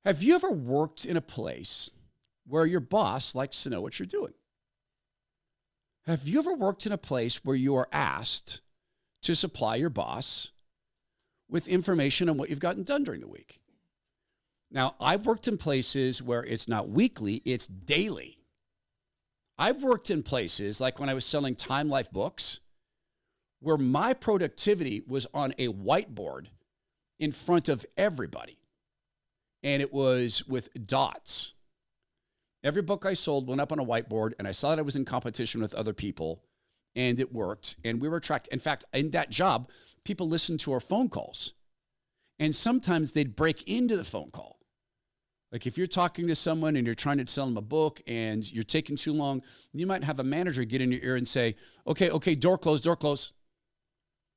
Have you ever worked in a place where your boss likes to know what you're doing? Have you ever worked in a place where you are asked to supply your boss with information on what you've gotten done during the week? Now, I've worked in places where it's not weekly, it's daily. I've worked in places like when I was selling Time Life books, where my productivity was on a whiteboard in front of everybody. And it was with dots. Every book I sold went up on a whiteboard, and I saw that I was in competition with other people, and it worked. And we were tracked. In fact, in that job, people listened to our phone calls. And sometimes they'd break into the phone call. Like if you're talking to someone and you're trying to sell them a book and you're taking too long, you might have a manager get in your ear and say, okay, door close, door close.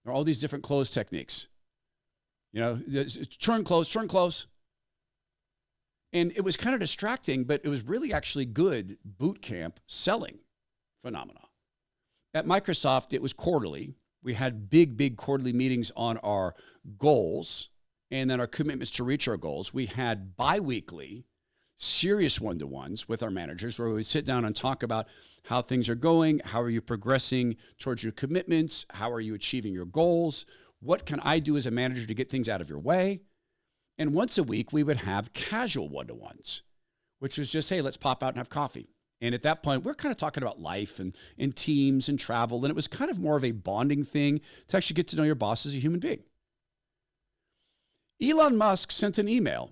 There are all these different close techniques. You know, turn close, turn close. And it was kind of distracting, but it was really actually good boot camp selling phenomena. At Microsoft, it was quarterly. We had big quarterly meetings on our goals and then our commitments to reach our goals. We had biweekly, serious one-to-ones with our managers where we would sit down and talk about how things are going, how are you progressing towards your commitments, how are you achieving your goals, what can I do as a manager to get things out of your way? And once a week, we would have casual one-to-ones, which was just, hey, let's pop out and have coffee. And at that point, we're kind of talking about life and teams and travel. And it was kind of more of a bonding thing to actually get to know your boss as a human being. Elon Musk sent an email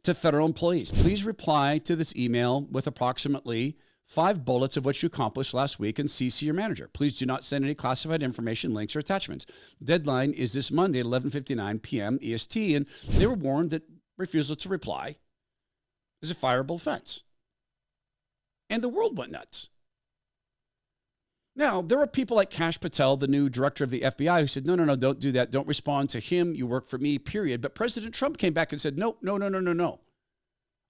to federal employees. Please reply to this email with approximately 5 bullets of what you accomplished last week and CC your manager. Please do not send any classified information, links, or attachments. Deadline is this Monday at 11:59 p.m. EST, and they were warned that refusal to reply is a fireable offense. And the world went nuts. Now, there were people like Kash Patel, the new director of the FBI, who said, no, don't do that. Don't respond to him. You work for me, period. But President Trump came back and said, no.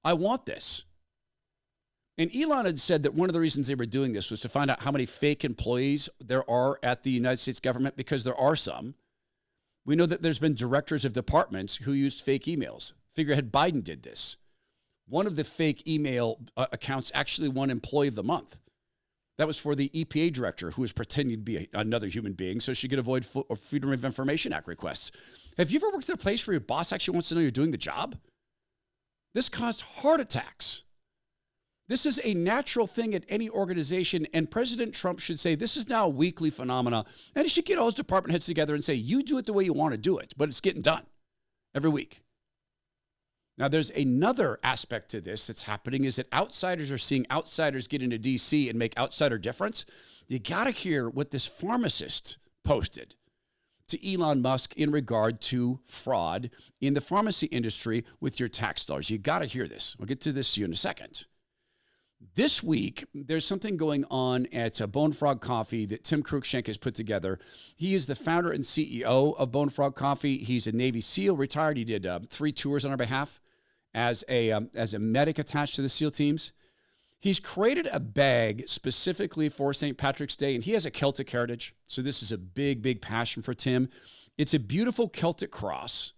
I want this. And Elon had said that one of the reasons they were doing this was to find out how many fake employees there are at the United States government, because there are some. We know that there's been directors of departments who used fake emails. Figurehead Biden did this. One of the fake email accounts actually won Employee of the Month. That was for the EPA director who was pretending to be another human being so she could avoid Freedom of Information Act requests. Have you ever worked at a place where your boss actually wants to know you're doing the job? This caused heart attacks. This is a natural thing at any organization, and President Trump should say this is now a weekly phenomena, and he should get all his department heads together and say, you do it the way you want to do it, but it's getting done every week. Now, there's another aspect to this that's happening is that outsiders are seeing outsiders get into D.C. and make outsider difference. You got to hear what this pharmacist posted to Elon Musk in regard to fraud in the pharmacy industry with your tax dollars. You got to hear this. I'll get to this to you in a second. This week, there's something going on at Bone Frog Coffee that Tim Cruikshank has put together. He is the founder and CEO of Bone Frog Coffee. He's a Navy SEAL, retired. He did 3 tours on our behalf as a medic attached to the SEAL teams. He's created a bag specifically for St. Patrick's Day, and he has a Celtic heritage. So this is a big passion for Tim. It's a beautiful Celtic cross.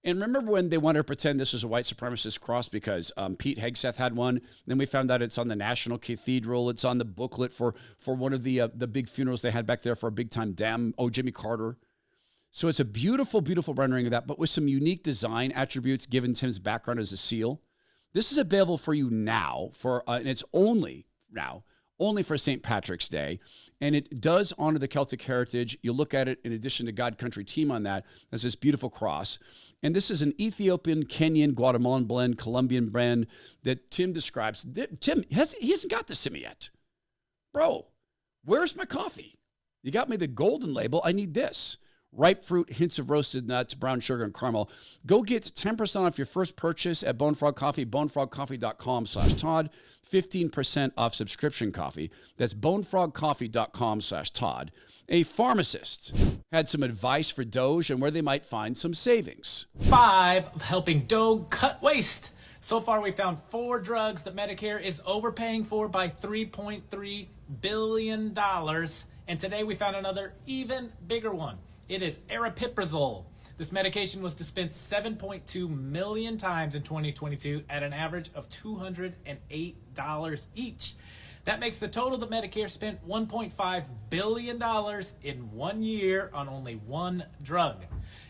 And remember when they wanted to pretend this was a white supremacist cross because Pete Hegseth had one? Then we found out it's on the National Cathedral. It's on the booklet for one of the big funerals they had back there for a big-time dam. Oh, Jimmy Carter. So it's a beautiful rendering of that, but with some unique design attributes given Tim's background as a SEAL. This is available for you now, and it's only for St. Patrick's Day. And it does honor the Celtic heritage. You look at it in addition to God Country Team on that, as this beautiful cross. And this is an Ethiopian, Kenyan, Guatemalan blend, Colombian blend that Tim describes. Tim, he hasn't got this to me yet. Bro, where's my coffee? You got me the golden label. I need this. Ripe fruit, hints of roasted nuts, brown sugar, and caramel. Go get 10% off your first purchase at Bone Frog Coffee, bonefrogcoffee.com/Todd, 15% off subscription coffee. That's bonefrogcoffee.com/Todd. A pharmacist had some advice for DOGE and where they might find some savings. 5, helping DOGE cut waste. So far, we found 4 drugs that Medicare is overpaying for by $3.3 billion. And today we found another even bigger one. It is aripiprazole. This medication was dispensed 7.2 million times in 2022 at an average of $208 each. That makes the total that Medicare spent $1.5 billion in 1 year on only one drug.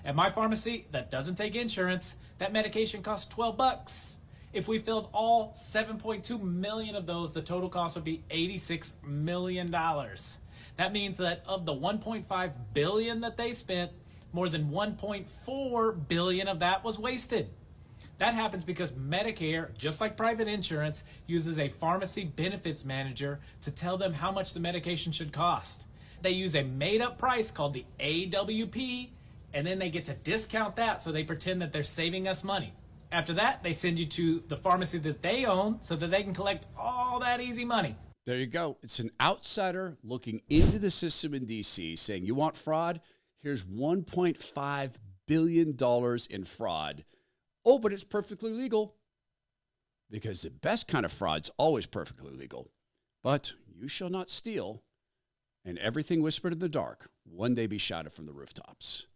At my pharmacy that doesn't take insurance, that medication costs $12. If we filled all 7.2 million of those, the total cost would be $86 million. That means that of the 1.5 billion that they spent, more than 1.4 billion of that was wasted. That happens because Medicare, just like private insurance, uses a pharmacy benefits manager to tell them how much the medication should cost. They use a made-up price called the AWP, and then they get to discount that, so they pretend that they're saving us money. After that, they send you to the pharmacy that they own so that they can collect all that easy money. There you go. It's an outsider looking into the system in D.C. saying, you want fraud? Here's $1.5 billion in fraud. Oh, but it's perfectly legal. Because the best kind of fraud's always perfectly legal. But you shall not steal, and everything whispered in the dark one day be shouted from the rooftops.